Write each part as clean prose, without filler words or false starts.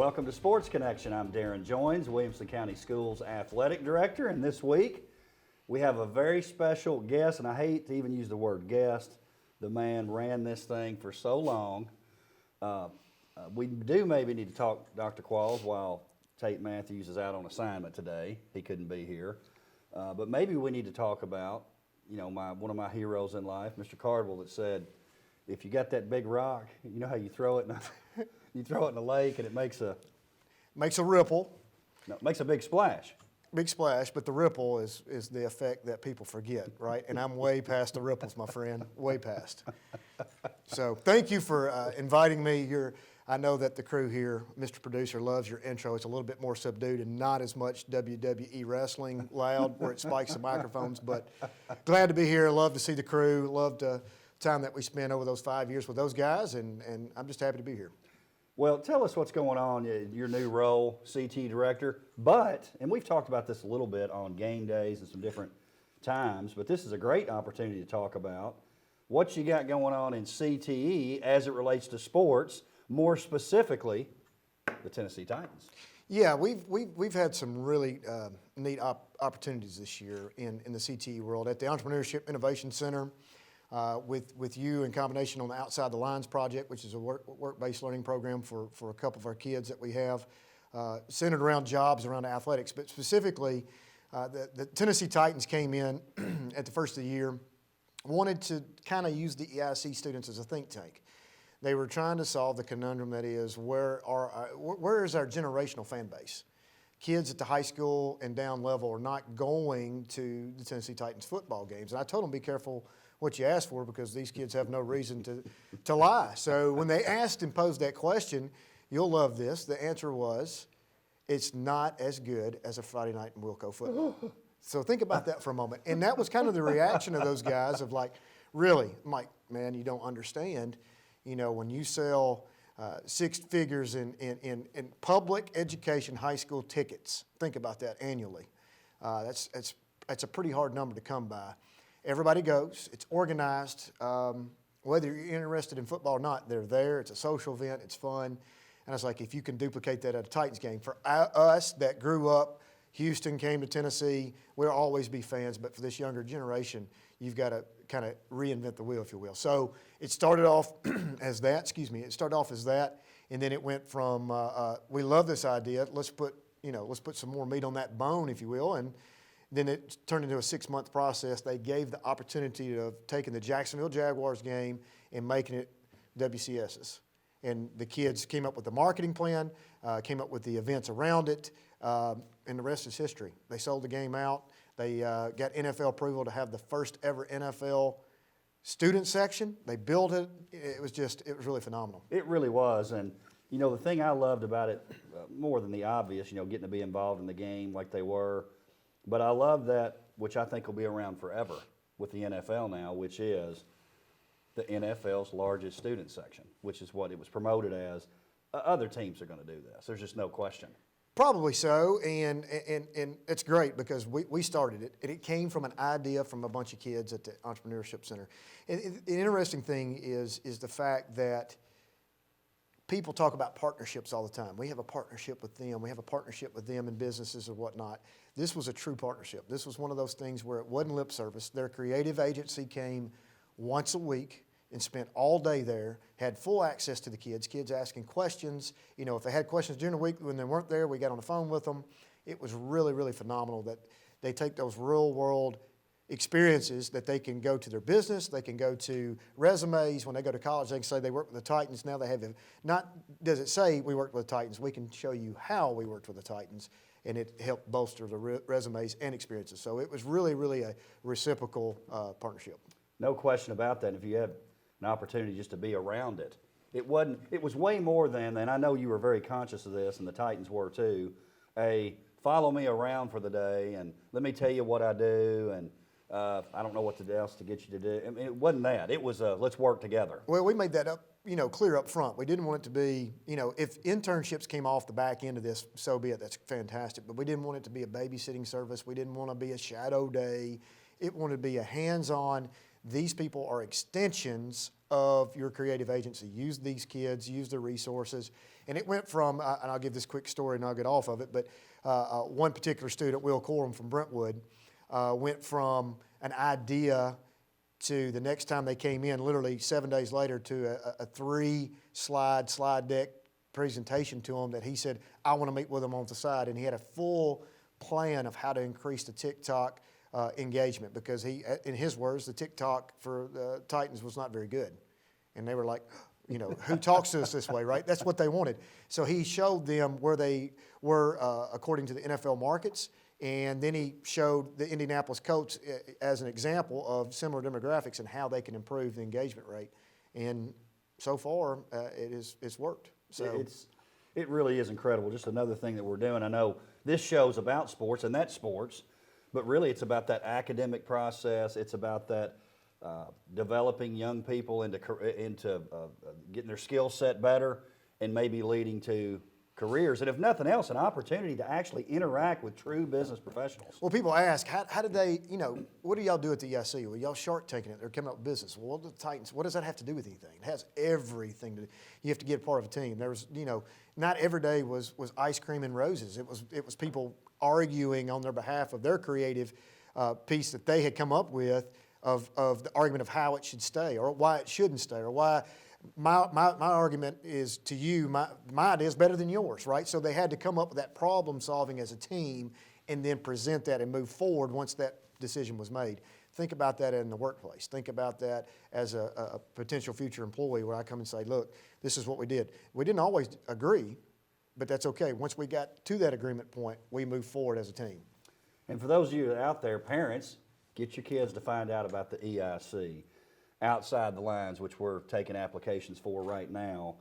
Welcome to Sports Connection. I'm Darrin Joins, Williamson County Schools Athletic Director, and this week we have a very special guest, and I hate to even use the word guest. The man ran this thing for so long. We do maybe need to talk Dr. Qualls while Tate Matthews is out on assignment today. He couldn't be here. But maybe we need to talk about, one of my heroes in life, Mr. Cardwell, that said, if you got that big rock, you know how you throw it you throw it in the lake and it makes a ripple. No, it makes a big splash. Big splash, but the ripple is the effect that people forget, right? And I'm way past the ripples, my friend, way past. So thank you for inviting me. I know that the crew here, Mr. Producer, loves your intro. It's a little bit more subdued and not as much WWE wrestling loud where it spikes the microphones, but glad to be here. Love to see the crew. Love the time that we spent over those 5 years with those guys, and I'm just happy to be here. Well, tell us what's going on in your new role, CT Director, and we've talked about this a little bit on game days and some different times, but this is a great opportunity to talk about what you got going on in CTE as it relates to sports, more specifically, the Tennessee Titans. Yeah, we've had some really neat opportunities this year in the CTE world at the Entrepreneurship Innovation Center. With you in combination on the Outside the Lines project, which is a work-based learning program for a couple of our kids that we have, centered around jobs, around athletics. But specifically, the Tennessee Titans came in at the first of the year, wanted to kind of use the EIC students as a think tank. They were trying to solve the conundrum that is, where is our generational fan base? Kids at the high school and down level are not going to the Tennessee Titans football games. And I told them, be careful what you ask for, because these kids have no reason to lie. So when they asked and posed that question, you'll love this, the answer was, it's not as good as a Friday night in Wilco football. So think about that for a moment. And that was kind of the reaction of those guys of like, really? I'm like, man, you don't understand. When you sell six figures in public education high school tickets, think about that annually. That's a pretty hard number to come by. Everybody goes. It's organized. Whether you're interested in football or not, they're there. It's a social event. It's fun. And it's like, if you can duplicate that at a Titans game. For us that grew up, Houston came to Tennessee, we'll always be fans. But for this younger generation, you've got to kind of reinvent the wheel, if you will. So it started off as that. It started off as that. And then it went from, we love this idea. Let's put some more meat on that bone, if you will. And then it turned into a 6-month process. They gave the opportunity of taking the Jacksonville Jaguars game and making it WCS's. And the kids came up with the marketing plan, came up with the events around it, and the rest is history. They sold the game out. They got NFL approval to have the first ever NFL student section. They built it. It was really phenomenal. It really was. And, the thing I loved about it, more than the obvious, getting to be involved in the game like they were, but I love that, which I think will be around forever with the NFL now, which is the NFL's largest student section, which is what it was promoted as. Other teams are going to do this. There's just no question. Probably so, and it's great because we started it, and it came from an idea from a bunch of kids at the Entrepreneurship Center. And the interesting thing is the fact that people talk about partnerships all the time. We have a partnership with them. We have a partnership with them in businesses or whatnot. This was a true partnership. This was one of those things where it wasn't lip service. Their creative agency came once a week and spent all day there, had full access to the kids asking questions. If they had questions during the week when they weren't there, we got on the phone with them. It was really, really phenomenal that they take those real world experiences that they can go to their business, they can go to resumes. When they go to college, they can say they work with the Titans. Now they have not does it say we worked with the Titans, we can show you how we worked with the Titans, and it helped bolster the resumes and experiences. So it was really, really a reciprocal partnership. No question about that. If you had an opportunity just to be around it, it was way more than, and I know you were very conscious of this, and the Titans were too, follow me around for the day, and let me tell you what I do, and I don't know what else to get you to do. I mean, it wasn't that. It was let's work together. Well, we made that up, clear up front. We didn't want it to be, if internships came off the back end of this, so be it. That's fantastic. But we didn't want it to be a babysitting service. We didn't want to be a shadow day. It wanted to be a hands-on. these people are extensions of your creative agency. Use these kids, use their resources. And it went from, and I'll give this quick story and I'll get off of it, but one particular student, Will Coram from Brentwood, went from an idea to the next time they came in, literally 7 days later, to a 3-slide slide deck presentation to them that he said, I want to meet with them on the side. And he had a full plan of how to increase the TikTok engagement, because he, in his words, the TikTok for the Titans was not very good. And they were like, you know, who talks to us this way, right? That's what they wanted. So he showed them where they were according to the NFL markets, and then he showed the Indianapolis Colts as an example of similar demographics and how they can improve the engagement rate. And so far, it's worked. So it really is incredible. Just another thing that we're doing. I know this show's about sports, and that's sports, but really it's about that academic process. It's about that developing young people into getting their skill set better and maybe leading to careers. And if nothing else, an opportunity to actually interact with true business professionals. Well, people ask, how did they, you know, what do y'all do at the EIC? Well, y'all Shark Tanking it. They're coming up with business. Well, the Titans, what does that have to do with anything? It has everything to do. You have to get a part of a team. There was, you know, not every day was ice cream and roses. It was people arguing on their behalf of their creative piece that they had come up with of the argument of how it should stay or why it shouldn't stay or why. My argument is to you, my idea is better than yours, right? So they had to come up with that problem solving as a team and then present that and move forward once that decision was made. Think about that in the workplace. Think about that as a potential future employee where I come and say, look, this is what we did. We didn't always agree, but that's okay. Once we got to that agreement point, we moved forward as a team. And for those of you out there, parents, get your kids to find out about the EIC. Outside the Lines, which we're taking applications for right now.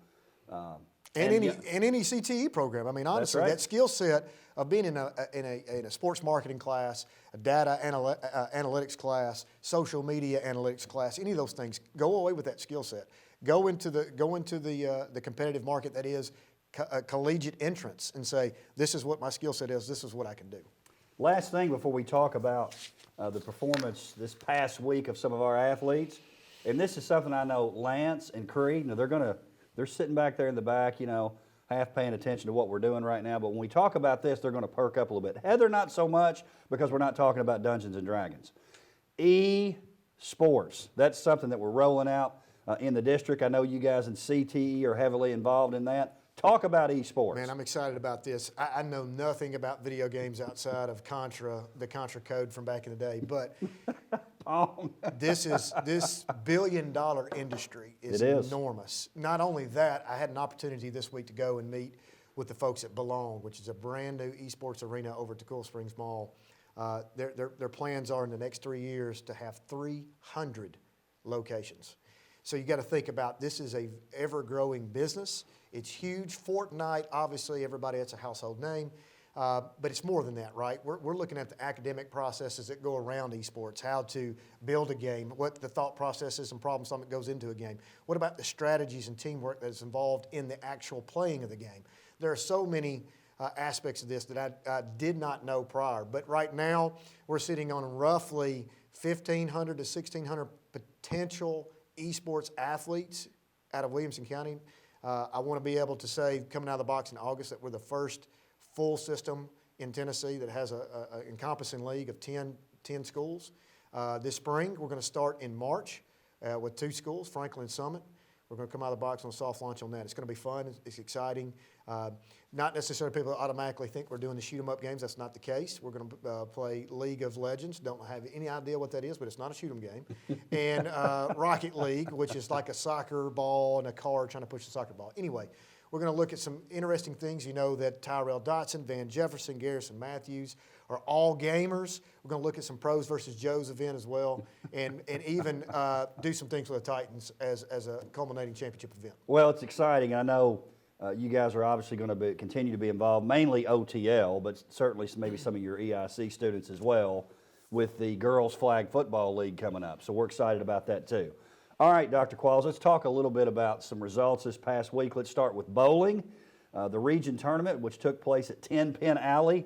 And any CTE program. I mean, honestly, right. That skill set of being in a sports marketing class, a data analytics class, social media analytics class, any of those things, go away with that skill set. Go into the competitive market that is collegiate entrance and say, this is what my skill set is, this is what I can do. Last thing before we talk about the performance this past week of some of our athletes. And this is something I know Lance and Creed, you know, they're sitting back there in the back, you know, half paying attention to what we're doing right now. But when we talk about this, they're going to perk up a little bit. Heather, not so much, because we're not talking about Dungeons and Dragons. E-sports, that's something that we're rolling out in the district. I know you guys in CTE are heavily involved in that. Talk about esports. Man, I'm excited about this. I know nothing about video games outside of the Contra code from back in the day, but this billion-dollar industry is enormous. Not only that, I had an opportunity this week to go and meet with the folks at Belong, which is a brand new esports arena over at the Cool Springs Mall. Their plans are in the next 3 years to have 300 locations. So you got to think about this is a ever-growing business. It's huge. Fortnite, obviously, everybody, that's a household name. But it's more than that, right? We're looking at the academic processes that go around esports, how to build a game, what the thought processes and problem solving that goes into a game. What about the strategies and teamwork that's involved in the actual playing of the game? There are so many aspects of this that I did not know prior. But right now, we're sitting on roughly 1,500 to 1,600 potential esports athletes out of Williamson County. I want to be able to say, coming out of the box in August, that we're the first full system in Tennessee that has an encompassing league of 10 schools. This spring, we're going to start in March with 2 schools, Franklin and Summit. We're going to come out of the box on a soft launch on that. It's going to be fun. It's exciting. Not necessarily people automatically think we're doing the shoot-'em-up games. That's not the case. We're going to play League of Legends. Don't have any idea what that is, but it's not a shoot-'em game. And Rocket League, which is like a soccer ball and a car trying to push the soccer ball. Anyway, we're going to look at some interesting things. You know that Tyrell Dotson, Van Jefferson, Garrison Matthews are all gamers. We're going to look at some pros versus Joes event as well, and even do some things with the Titans as a culminating championship event. Well, it's exciting. I know you guys are obviously going to continue to be involved, mainly OTL, but certainly maybe some of your EIC students as well with the Girls Flag Football League coming up. So we're excited about that too. All right, Dr. Qualls, let's talk a little bit about some results this past week. Let's start with bowling. The region tournament, which took place at 10 Penn Alley,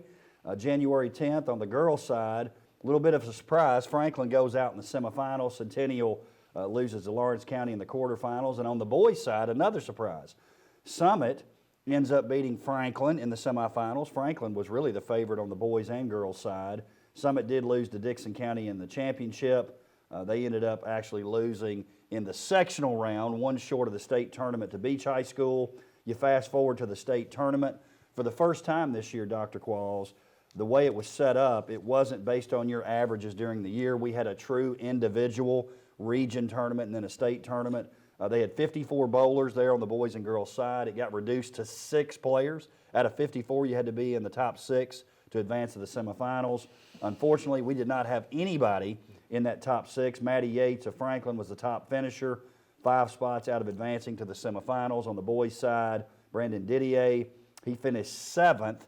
January 10th on the girls' side. A little bit of a surprise, Franklin goes out in the semifinals. Centennial loses to Lawrence County in the quarterfinals. And on the boys' side, another surprise. Summit ends up beating Franklin in the semifinals. Franklin was really the favorite on the boys' and girls' side. Summit did lose to Dixon County in the championship. They ended up actually losing in the sectional round, one short of the state tournament to Beach High School. You fast forward to the state tournament. For the first time this year, Dr. Qualls, the way it was set up, it wasn't based on your averages during the year. We had a true individual region tournament and then a state tournament. They had 54 bowlers there on the boys and girls side. It got reduced to 6 players. Out of 54, you had to be in the top 6 to advance to the semifinals. Unfortunately, we did not have anybody in that top 6. Maddie Yates of Franklin was the top finisher, 5 spots out of advancing to the semifinals. On the boys' side, Brandon Didier, he finished 7th,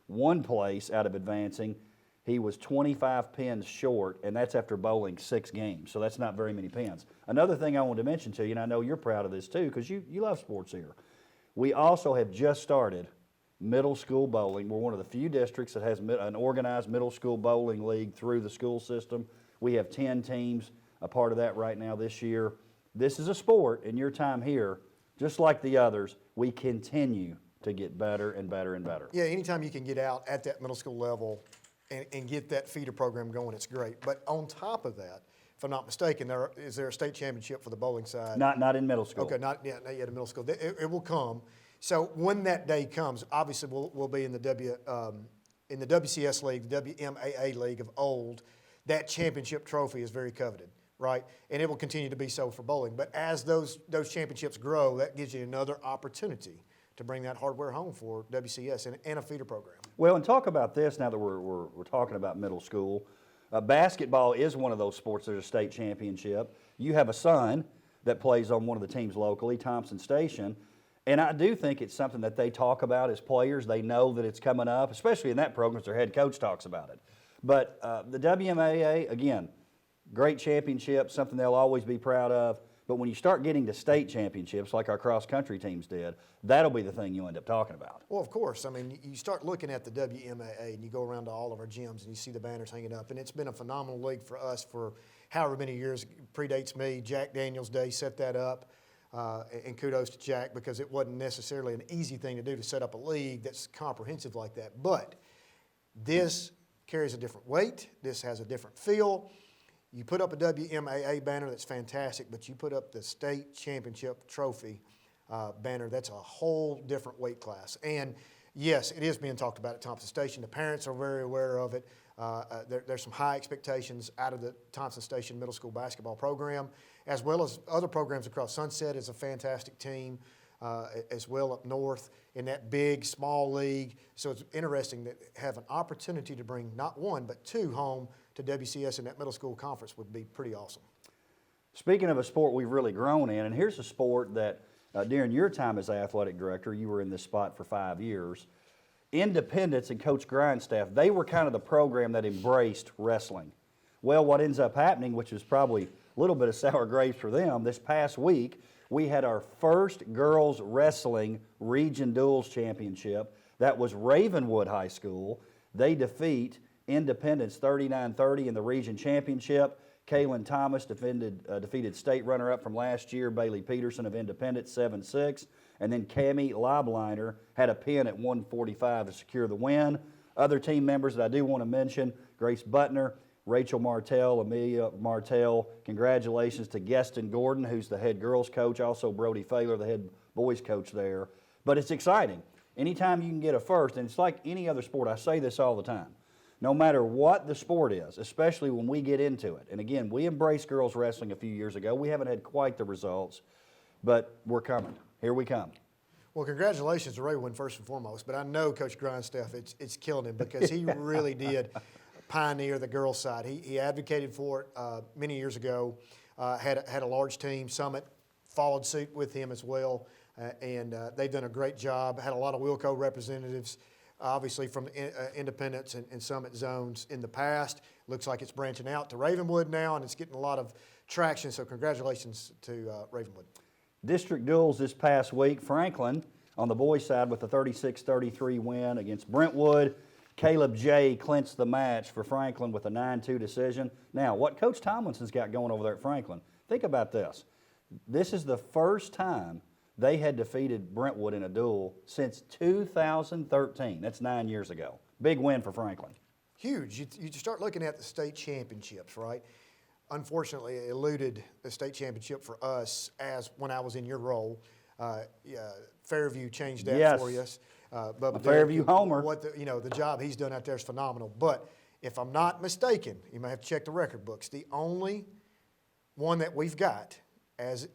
1 place out of advancing. He was 25 pins short, and that's after bowling 6 games, so that's not very many pins. Another thing I wanted to mention to you, and I know you're proud of this too, because you love sports here. We also have just started middle school bowling. We're one of the few districts that has an organized middle school bowling league through the school system. We have 10 teams a part of that right now this year. This is a sport, in your time here, just like the others, we continue to get better and better and better. Yeah, anytime you can get out at that middle school level and get that feeder program going, it's great. But on top of that, if I'm not mistaken, is there a state championship for the bowling side? Not in middle school. Okay, not yet in middle school. It will come. So when that day comes, obviously we'll be in the WCS league, the WMAA league of old. That championship trophy is very coveted, right? And it will continue to be so for bowling. But as those championships grow, that gives you another opportunity to bring that hardware home for WCS and a feeder program. Well, and talk about this now that we're talking about middle school. Basketball is one of those sports. There's a state championship. You have a son that plays on one of the teams locally, Thompson Station, and I do think it's something that they talk about as players. They know that it's coming up, especially in that program, because their head coach talks about it. But the WMAA, again, great championship, something they'll always be proud of. But when you start getting to state championships, like our cross-country teams did, that'll be the thing you end up talking about. Well, of course. I mean, you start looking at the WMAA, and you go around to all of our gyms, and you see the banners hanging up. And it's been a phenomenal league for us for however many years. It predates me. Jack Daniels Day set that up. And kudos to Jack, because it wasn't necessarily an easy thing to do to set up a league that's comprehensive like that. But this carries a different weight. This has a different feel. You put up a WMAA banner, that's fantastic, but you put up the state championship trophy banner, that's a whole different weight class. And yes, it is being talked about at Thompson Station. The parents are very aware of it. There's some high expectations out of the Thompson Station Middle School basketball program, as well as other programs across. Sunset is a fantastic team as well up north in that big, small league. So it's interesting that have an opportunity to bring not one, but 2 home to WCS in that middle school conference would be pretty awesome. Speaking of a sport we've really grown in, and here's a sport that during your time as athletic director, you were in this spot for 5 years. Independence and Coach Grindstaff, they were kind of the program that embraced wrestling. Well, what ends up happening, which is probably a little bit of sour grapes for them, this past week, we had our first girls wrestling region duels championship. That was Ravenwood High School. They defeat Independence 39-30 in the region championship. Kaylin Thomas defeated state runner-up from last year, Bailey Peterson of Independence, 7-6. And then Cammie Lobliner had a pin at 145 to secure the win. Other team members that I do want to mention, Grace Butner, Rachel Martell, Amelia Martell. Congratulations to Geston Gordon, who's the head girls coach, also Brody Failer, the head boys coach there. But it's exciting. Anytime you can get a first, and it's like any other sport, I say this all the time. No matter what the sport is, especially when we get into it. And again, we embraced girls wrestling a few years ago. We haven't had quite the results, but we're coming. Here we come. Well, congratulations to Ravenwood first and foremost, but I know Coach Grindstaff, it's killing him because he really did pioneer the girls' side. He advocated for it many years ago, had a large team. Summit followed suit with him as well, and they've done a great job. Had a lot of Wilco representatives, obviously from Independence and Summit zones in the past. Looks like it's branching out to Ravenwood now, and it's getting a lot of traction, so congratulations to Ravenwood. District duels this past week. Franklin on the boys' side with a 36-33 win against Brentwood. Caleb J. clinched the match for Franklin with a 9-2 decision. Now, what Coach Tomlinson's got going over there at Franklin, think about this. This is the first time they had defeated Brentwood in a duel since 2013. That's 9 years ago. Big win for Franklin. Huge. You start looking at the state championships, right? Unfortunately, it eluded the state championship for us as when I was in your role. Fairview changed that for us. But a Fairview homer. The job he's done out there is phenomenal. But if I'm not mistaken, you may have to check the record books. The only one that we've got as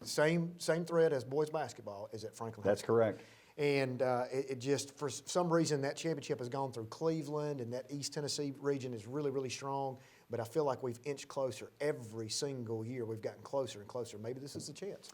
same thread as boys basketball is at Franklin. That's correct. And it just, for some reason, that championship has gone through Cleveland, and that East Tennessee region is really, really strong. But I feel like we've inched closer every single year. We've gotten closer and closer. Maybe this is the chance.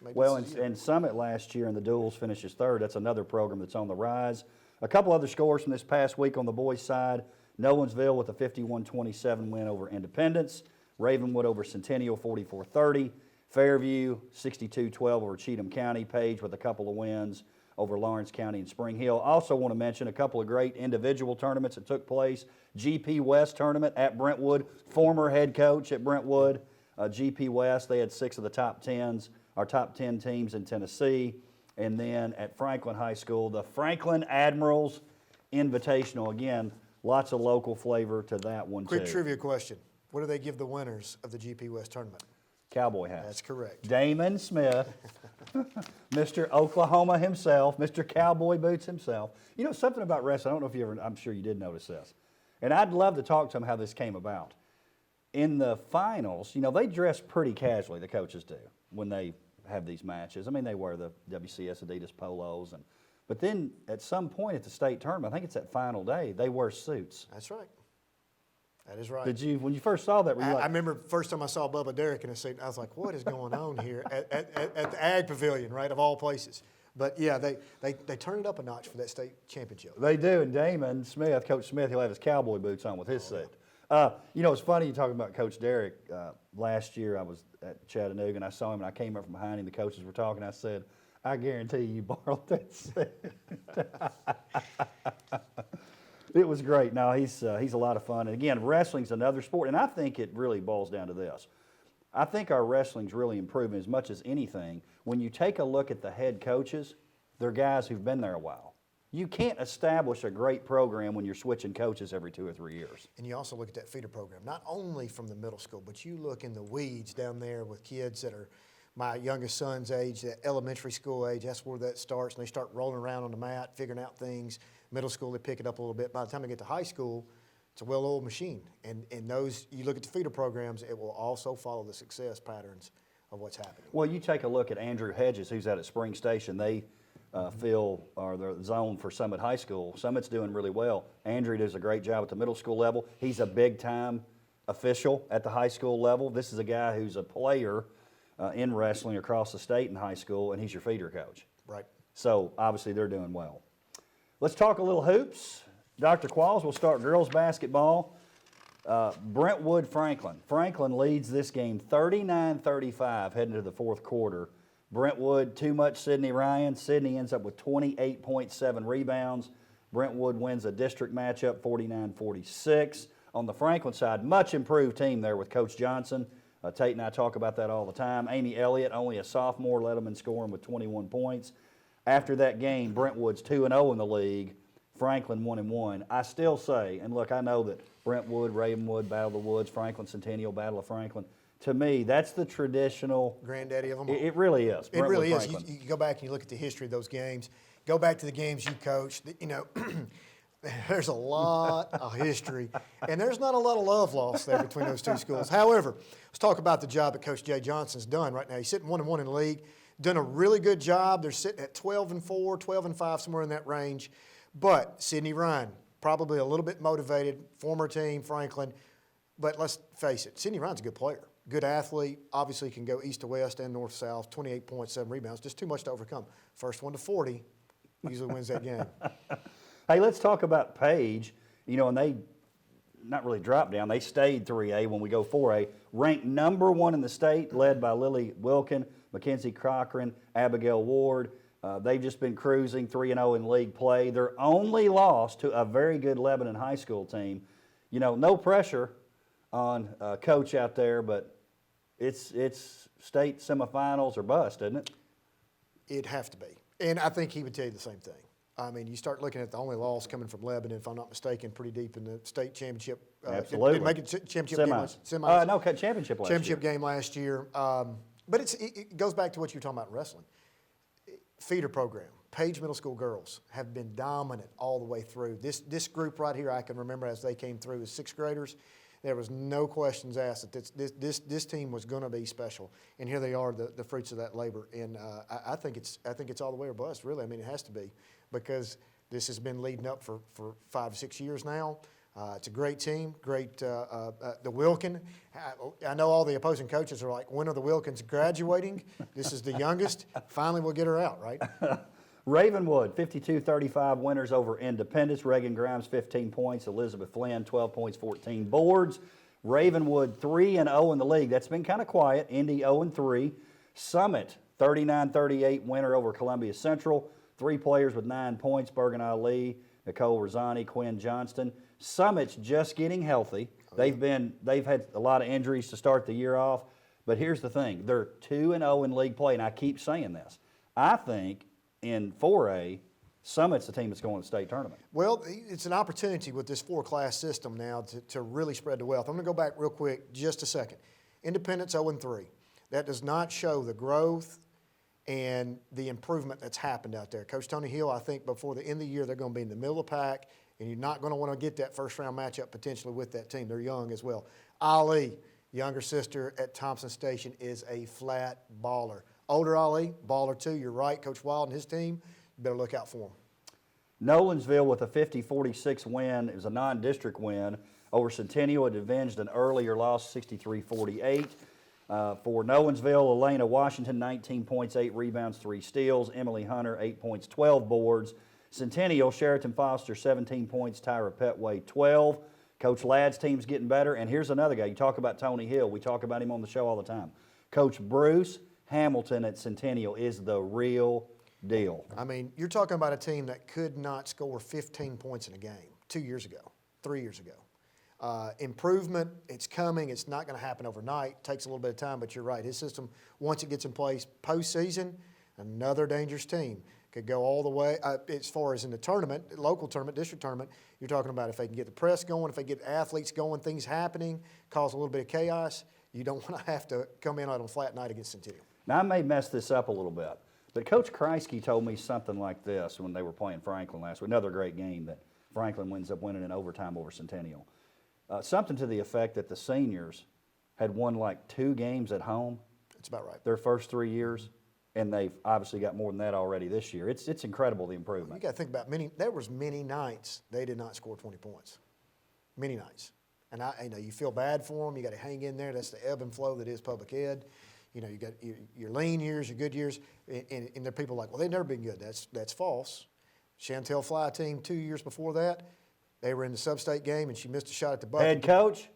And Summit last year in the duels finishes third. That's another program that's on the rise. A couple other scores from this past week on the boys' side. Nolensville with a 51-27 win over Independence. Ravenwood over Centennial 44-30. Fairview 62-12 over Cheatham County. Page with a couple of wins over Lawrence County and Spring Hill. Also want to mention a couple of great individual tournaments that took place. GP West tournament at Brentwood. Former head coach at Brentwood. GP West, they had 6 of the top 10s, our top 10 teams in Tennessee. And then at Franklin High School, the Franklin Admirals Invitational. Again, lots of local flavor to that one, Quick trivia question. What do they give the winners of the GP West tournament? Cowboy hat. That's correct. Damon Smith, Mr. Oklahoma himself, Mr. Cowboy Boots himself. You know, something about wrestling, I don't know if you ever, I'm sure you did notice this. And I'd love to talk to him how this came about. In the finals, you know, they dress pretty casually, the coaches do, when they have these matches. I mean, they wear the WCS Adidas polos. But then at some point at the state tournament, I think it's that final day, they wear suits. That's right. That is right. Did you, when you first saw that, were you like? I remember first time I saw Bubba Derrick in a suit, I was like, what is going on here at the Ag Pavilion, right, of all places? But, yeah, they turn it up a notch for that state championship. They do, and Damon Smith, Coach Smith, he'll have his cowboy boots on with his suit. You know, it's funny you talking about Coach Derrick. Last year I was at Chattanooga, and I saw him, and I came up from behind him. The coaches were talking. I said, I guarantee you borrowed that suit. It was great. No, he's a lot of fun. And again, wrestling's another sport, and I think it really boils down to this. I think our wrestling's really improving as much as anything. When you take a look at the head coaches, they're guys who've been there a while. You can't establish a great program when you're switching coaches every 2 or 3 years. And you also look at that feeder program, not only from the middle school, but you look in the weeds down there with kids that are my youngest son's age, that elementary school age. That's where that starts, and they start rolling around on the mat, figuring out things. Middle school, they pick it up a little bit. By the time they get to high school, it's a well-oiled machine. And those, you look at the feeder programs, it will also follow the success patterns of what's happening. Well, you take a look at Andrew Hedges, who's out at Spring Station. They fill or the zone for Summit High School. Summit's doing really well. Andrew does a great job at the middle school level. He's a big-time official at the high school level. This is a guy who's a player in wrestling across the state in high school, and he's your feeder coach. Right. So, obviously, they're doing well. Let's talk a little hoops. Dr. Qualls, we'll start girls basketball. Brentwood Franklin. Franklin leads this game 39-35 heading into the fourth quarter. Brentwood, too much Sydney Ryan. Sydney ends up with 28.7 rebounds. Brentwood wins a district matchup 49-46. On the Franklin side, much improved team there with Coach Johnson. Tate and I talk about that all the time. Amy Elliott, only a sophomore, led them in scoring with 21 points. After that game, Brentwood's 2-0 in the league. Franklin 1-1. I still say, and look, I know that Brentwood, Ravenwood, Battle of the Woods, Franklin Centennial, Battle of Franklin. To me, that's the traditional granddaddy of them all. It really is. It really is. Franklin. You go back and you look at the history of those games. Go back to the games you coached. You know, there's a lot of history, and there's not a lot of love lost there between those two schools. However, let's talk about the job that Coach Jay Johnson's done right now. He's sitting 1-1 in the league, done a really good job. They're sitting at 12-4, 12-5, somewhere in that range. But Sydney Ryan, probably a little bit motivated, former team, Franklin. But let's face it, Sydney Ryan's a good player, good athlete. Obviously can go east to west and north to south, 28.7 rebounds, just too much to overcome. First one to 40 usually wins that game. Hey, let's talk about Page. You know, and they not really dropped down. They stayed 3A when we go 4A. Ranked number 1 in the state, led by Lily Wilkin, Mackenzie Cochran, Abigail Ward. They've just been cruising 3-0 in league play. Their only loss to a very good Lebanon high school team. You know, no pressure on coach out there, but it's state semifinals or bust, isn't it? It'd have to be. And I think he would tell you the same thing. I mean, you start looking at the only loss coming from Lebanon, if I'm not mistaken, pretty deep in the state championship. Absolutely. Didn't make it championship game last championship last championship year. game last year. But it goes back to what you were talking about in wrestling. Feeder program. Page Middle School girls have been dominant all the way through. This group right here, I can remember as they came through as sixth graders, there was no questions asked that this team was going to be special. And here they are, the fruits of that labor. And I think it's all the way or bust, really. I mean, it has to be, because this has been leading up for 5 or 6 years now. It's a great team, the Wilkin. I know all the opposing coaches are like, when are the Wilkins graduating? This is the youngest. Finally, we'll get her out, right? Ravenwood, 52-35 winners over Independence. Reagan Grimes, 15 points. Elizabeth Flynn, 12 points, 14 boards. Ravenwood, 3-0 in the league. That's been kind of quiet. Indy, 0-3. Summit, 39-38 winner over Columbia Central. 3 players with 9 points, Bergen Ali, Nicole Rosani, Quinn Johnston. Summit's just getting healthy. They've had a lot of injuries to start the year off. But here's the thing. They're 2-0 in league play, and I keep saying this. I think in 4A, Summit's the team that's going to the state tournament. Well, it's an opportunity with this 4-class system now to really spread the wealth. I'm going to go back real quick just a second. Independence 0-3. That does not show the growth and the improvement that's happened out there. Coach Tony Hill, I think before the end of the year, they're going to be in the middle of the pack, and you're not going to want to get that first-round matchup potentially with that team. They're young as well. Ali, younger sister at Thompson Station, is a flat baller. Older Ali, baller too. You're right, Coach Wild and his team, you better look out for them. Nolensville with a 50-46 win. It was a non-district win over Centennial. It avenged an earlier loss, 63-48. For Nolensville, Elena Washington, 19 points, 8 rebounds, 3 steals. Emily Hunter, 8 points, 12 boards. Centennial, Sheraton Foster, 17 points. Tyra Petway, 12. Coach Ladd's team's getting better. And here's another guy. You talk about Tony Hill. We talk about him on the show all the time. Coach Bruce Hamilton at Centennial is the real deal. I mean, you're talking about a team that could not score 15 points in a game 2 years ago, 3 years ago. Improvement, it's coming. It's not going to happen overnight. It takes a little bit of time, but you're right. His system, once it gets in place, postseason, another dangerous team. Could go all the way as far as in the tournament, local tournament, district tournament. You're talking about if they can get the press going, if they get athletes going, things happening, cause a little bit of chaos. You don't want to have to come in on a flat night against Centennial. Now, I may mess this up a little bit, but Coach Kreisky told me something like this when they were playing Franklin last week. Another great game that Franklin ends up winning in overtime over Centennial. Something to the effect that the seniors had won like 2 games at home. That's about right. Their first 3 years, and they've obviously got more than that already this year. It's incredible, the improvement. You got to think about there was many nights they did not score 20 points. Many nights. And you feel bad for them. You got to hang in there. That's the ebb and flow that is public ed. You know, you got your lean years, your good years, and there are people like, well, they've never been good. That's false. Chantel Fly team 2 years before that, they were in the sub-state game, and she missed a shot at the bucket. Head coach?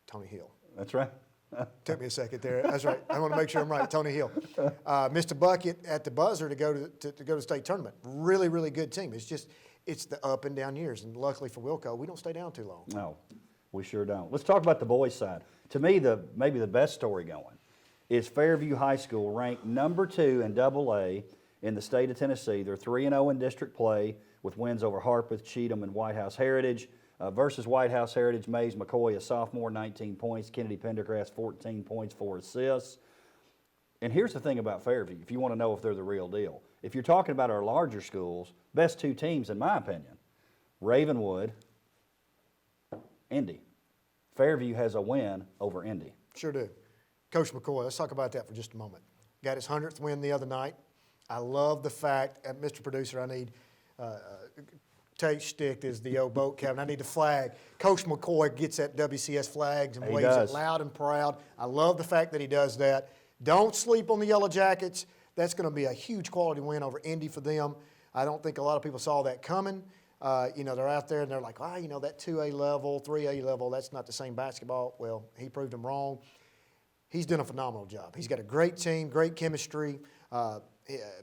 Tony Hill. That's right. Took me a second there. That's right. I want to make sure I'm right. Tony Hill missed a bucket at the buzzer to go to state tournament. Really, really good team. It's the up and down years, and luckily for Wilco, we don't stay down too long. No, we sure don't. Let's talk about the boys' side. To me, maybe the best story going is Fairview High School, ranked number 2 in AA in the state of Tennessee. They're 3-0 in district play with wins over Harpeth, Cheatham, and White House Heritage. Versus White House Heritage, Mays McCoy, a sophomore, 19 points. Kennedy Pendergrass, 14 points, 4 assists. And here's the thing about Fairview, if you want to know if they're the real deal. If you're talking about our larger schools, best 2 teams, in my opinion, Ravenwood, Indy. Fairview has a win over Indy. Sure do. Coach McCoy, let's talk about that for just a moment. Got his 100th win the other night. I love the fact, Mr. Producer, I need Tate Stick is the old boat captain. I need a flag. Coach McCoy gets that WCS flags and He waves does. it loud and proud. I love the fact that he does that. Don't sleep on the Yellow Jackets. That's going to be a huge quality win over Indy for them. I don't think a lot of people saw that coming. They're out there and they're like, that 2A level, 3A level, that's not the same basketball. Well, he proved them wrong. He's done a phenomenal job. He's got a great team, great chemistry.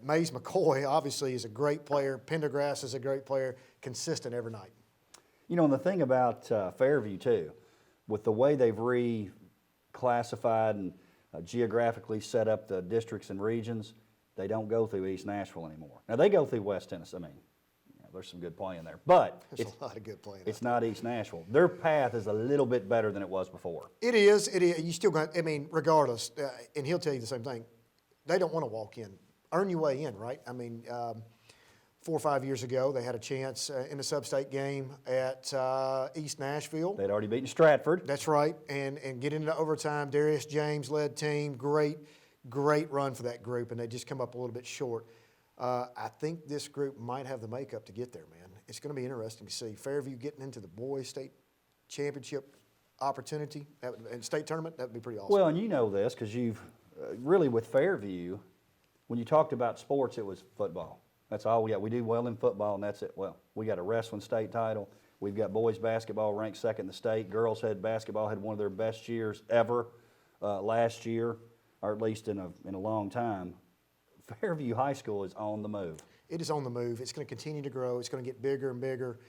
Mays McCoy obviously is a great player. Pendergrass is a great player, consistent every night. You know, and the thing about Fairview, too, with the way they've reclassified and geographically set up the districts and regions, they don't go through East Nashville anymore. Now, they go through West Tennessee. I mean, there's some good playing there, but There's a lot of good playing. it's not East Nashville. Their path is a little bit better than it was before. It is. It is. You still got. I mean, regardless, and he'll tell you the same thing. They don't want to walk in. Earn your way in, right? I mean, 4 or 5 years ago, they had a chance in a sub-state game at East Nashville. They'd already beaten Stratford. That's right, and get into overtime. Darius James led team. Great run for that group, and they just come up a little bit short. I think this group might have the makeup to get there, man. It's going to be interesting to see Fairview getting into the boys' state championship opportunity and state tournament. That would be pretty awesome. Well, and you know this because you've really with Fairview, when you talked about sports, it was football. That's all we got. We do well in football, and that's it. Well, we got a wrestling state title. We've got boys basketball ranked second in the state. Girls basketball had one of their best years ever last year, or at least in a long time. Fairview High School is on the move. It is on the move. It's going to continue to grow. It's going to get bigger and bigger.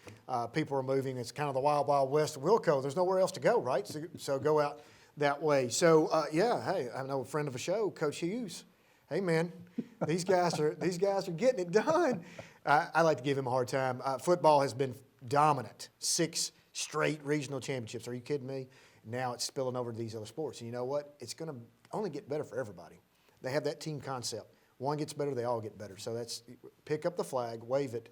People are moving. It's kind of the wild, wild west of Wilco. There's nowhere else to go, right? So go out that way. So hey, I know a friend of the show, Coach Hughes. Hey man, these guys are getting it done. I like to give him a hard time. Football has been dominant. 6 straight regional championships. Are you kidding me? Now it's spilling over to these other sports. And you know what? It's going to only get better for everybody. They have that team concept. One gets better, they all get better. So that's pick up the flag, wave it,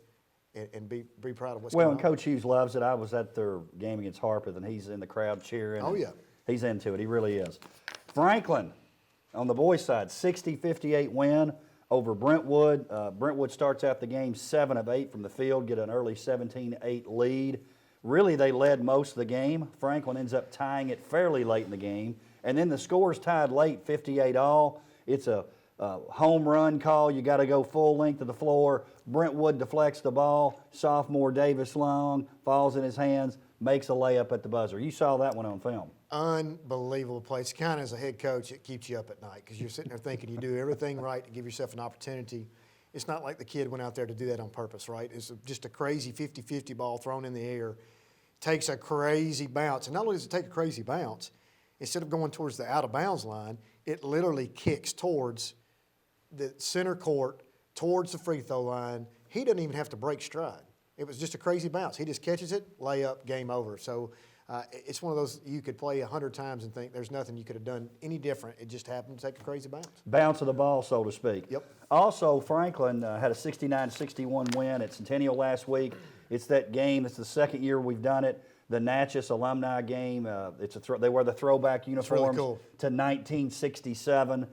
and be proud of what's going on. Well, and Coach Hughes loves it. I was at their game against Harpeth, and he's in the crowd cheering. Oh, yeah. He's into it. He really is. Franklin, on the boys' side, 60-58 win over Brentwood. Brentwood starts out the game 7 of 8 from the field, get an early 17-8 lead. Really, they led most of the game. Franklin ends up tying it fairly late in the game. And then the score's tied late, 58-all. It's a home run call. You got to go full length of the floor. Brentwood deflects the ball. Sophomore Davis Long falls in his hands, makes a layup at the buzzer. You saw that one on film. Unbelievable play. It's kind of as a head coach, it keeps you up at night because you're sitting there thinking you do everything right to give yourself an opportunity. It's not like the kid went out there to do that on purpose, right? It's just a crazy 50-50 ball thrown in the air. Takes a crazy bounce. And not only does it take a crazy bounce, instead of going towards the out-of-bounds line, it literally kicks towards the center court, towards the free throw line. He doesn't even have to break stride. It was just a crazy bounce. He just catches it, layup, game over. So it's one of those you could play 100 times and think there's nothing you could have done any different. It just happened to take a crazy bounce. Bounce of the ball, so to speak. Yep. Also, Franklin had a 69-61 win at Centennial last week. It's that game. It's the second year we've done it. The Natchez alumni game. They wear the throwback uniforms really cool. to 1967.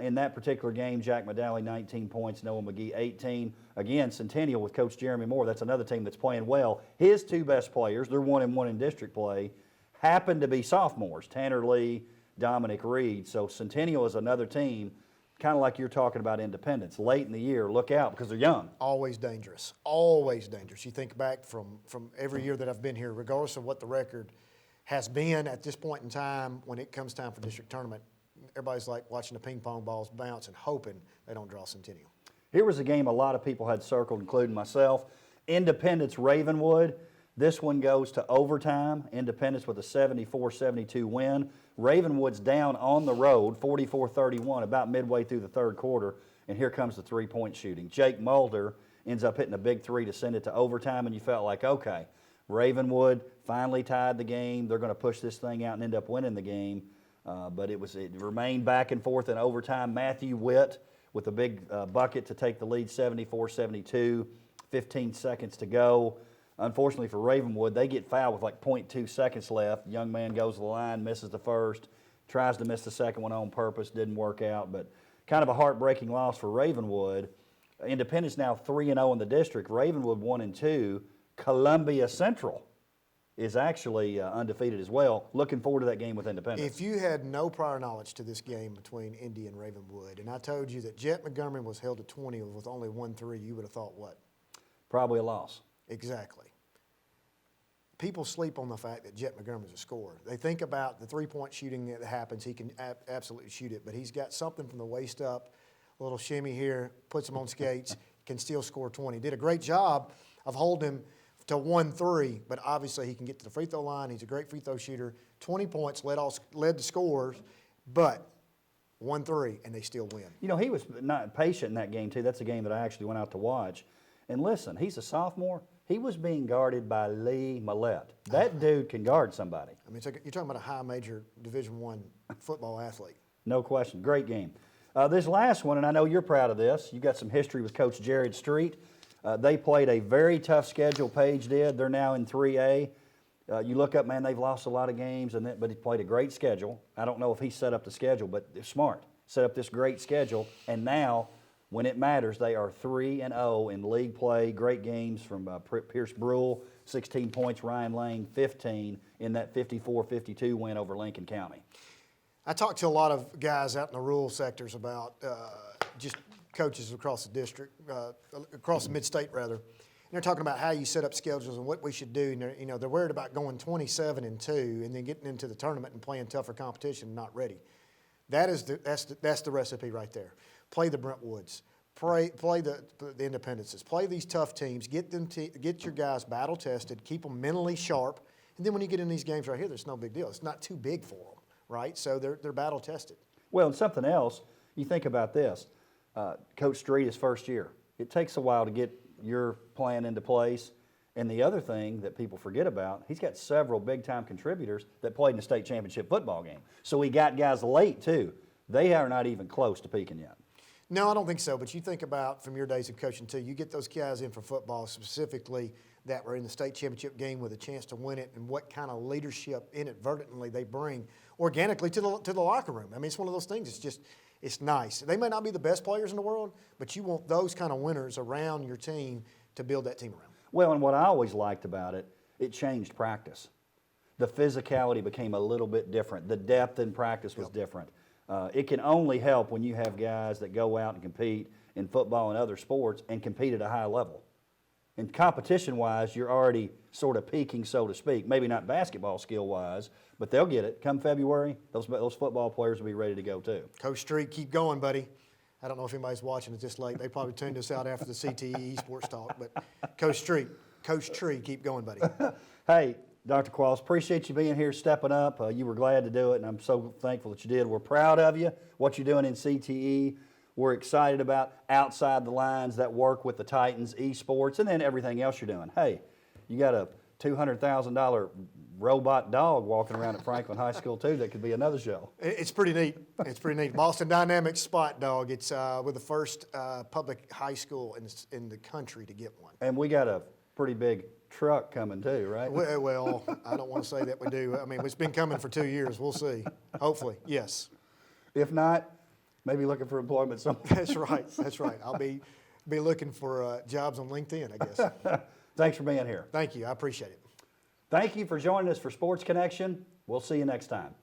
In that particular game, Jack Medalley, 19 points, Noah McGee, 18. Again, Centennial with Coach Jeremy Moore, that's another team that's playing well. His 2 best players, they're 1-1 in district play, happen to be sophomores, Tanner Lee, Dominic Reed. So Centennial is another team, kind of like you're talking about Independence. Late in the year, look out because they're young. Always dangerous. Always dangerous. You think back from every year that I've been here, regardless of what the record has been at this point in time, when it comes time for district tournament, everybody's like watching the ping pong balls bounce and hoping they don't draw Centennial. Here was a game a lot of people had circled, including myself. Independence Ravenwood. This one goes to overtime. Independence with a 74-72 win. Ravenwood's down on the road, 44-31, about midway through the third quarter. And here comes the three-point shooting. Jake Mulder ends up hitting a big 3 to send it to overtime, and you felt like, okay, Ravenwood finally tied the game. They're going to push this thing out and end up winning the game. But it remained back and forth in overtime. Matthew Witt with a big bucket to take the lead, 74-72, 15 seconds to go. Unfortunately for Ravenwood, they get fouled with like 0.2 seconds left. Young man goes to the line, misses the first, tries to miss the second one on purpose, didn't work out. But kind of a heartbreaking loss for Ravenwood. Independence now 3-0 in the district. Ravenwood 1-2. Columbia Central is actually undefeated as well. Looking forward to that game with Independence. If you had no prior knowledge to this game between Indy and Ravenwood, and I told you that Jet Montgomery was held to 20 with only 1-3, you would have thought what? Probably a loss. Exactly. People sleep on the fact that Jet Montgomery's a scorer. They think about the three-point shooting that happens. He can absolutely shoot it, but he's got something from the waist up, little shimmy here, puts him on skates, can still score 20. Did a great job of holding him to 1-3, but obviously he can get to the free throw line. He's a great free throw shooter. 20 points, led the scores, but 1-3, and they still win. You know, he was not patient in that game, too. That's a game that I actually went out to watch. And listen, he's a sophomore. He was being guarded by Lee Millette. That dude can guard somebody. I mean, you're talking about a high major Division I football athlete. No question. Great game. This last one, and I know you're proud of this, you got some history with Coach Jared Street. They played a very tough schedule, Page did. They're now in 3A. You look up, man, they've lost a lot of games, but he played a great schedule. I don't know if he set up the schedule, but they're smart. Set up this great schedule, and now, when it matters, they are 3-0 in league play. Great games from Pierce Brule, 16 points, Ryan Lane, 15 in that 54-52 win over Lincoln County. I talked to a lot of guys out in the rural sectors about just coaches across the district, across the mid-state rather. And they're talking about how you set up schedules and what we should do. And they're worried about going 27-2 and then getting into the tournament and playing tougher competition and not ready. That's the recipe right there. Play the Brentwoods, play the Independences, play these tough teams, get your guys battle tested, keep them mentally sharp, and then when you get in these games right here, there's no big deal. It's not too big for them, right? So they're battle tested. Well, and something else, you think about this. Coach Street is first year. It takes a while to get your plan into place. And the other thing that people forget about, he's got several big-time contributors that played in the state championship football game. So he got guys late, too. They are not even close to peaking yet. No, I don't think so. But you think about from your days of coaching, too, you get those guys in for football specifically that were in the state championship game with a chance to win it and what kind of leadership inadvertently they bring organically to the locker room. I mean, it's one of those things. It's nice. They may not be the best players in the world, but you want those kind of winners around your team to build that team around. Well, and what I always liked about it, it changed practice. The physicality became a little bit different. The depth in practice was different. It can only help when you have guys that go out and compete in football and other sports and compete at a high level. And competition-wise, you're already sort of peaking, so to speak. Maybe not basketball skill-wise, but they'll get it. Come February, those football players will be ready to go too. Coach Street, keep going, buddy. I don't know if anybody's watching it this late. They probably tuned us out after the CTE Esports Talk. But Coach Tree, keep going, buddy. Hey, Dr. Qualls, appreciate you being here, stepping up. You were glad to do it, and I'm so thankful that you did. We're proud of you, what you're doing in CTE. We're excited about outside the lines, that work with the Titans, esports, and then everything else you're doing. Hey, you got a $200,000 robot dog walking around at Franklin High School, too. That could be another show. It's pretty neat. It's pretty neat. Boston Dynamics Spot Dog. It's we're the first public high school in the country to get one. And we got a pretty big truck coming, too, right? Well, I don't want to say that we do. I mean, it's been coming for 2 years. We'll see. Hopefully, yes. If not, maybe looking for employment somewhere. That's right. That's right. I'll be looking for jobs on LinkedIn, I guess. Thanks for being here. Thank you. I appreciate it. Thank you for joining us for Sports Connection. We'll see you next time.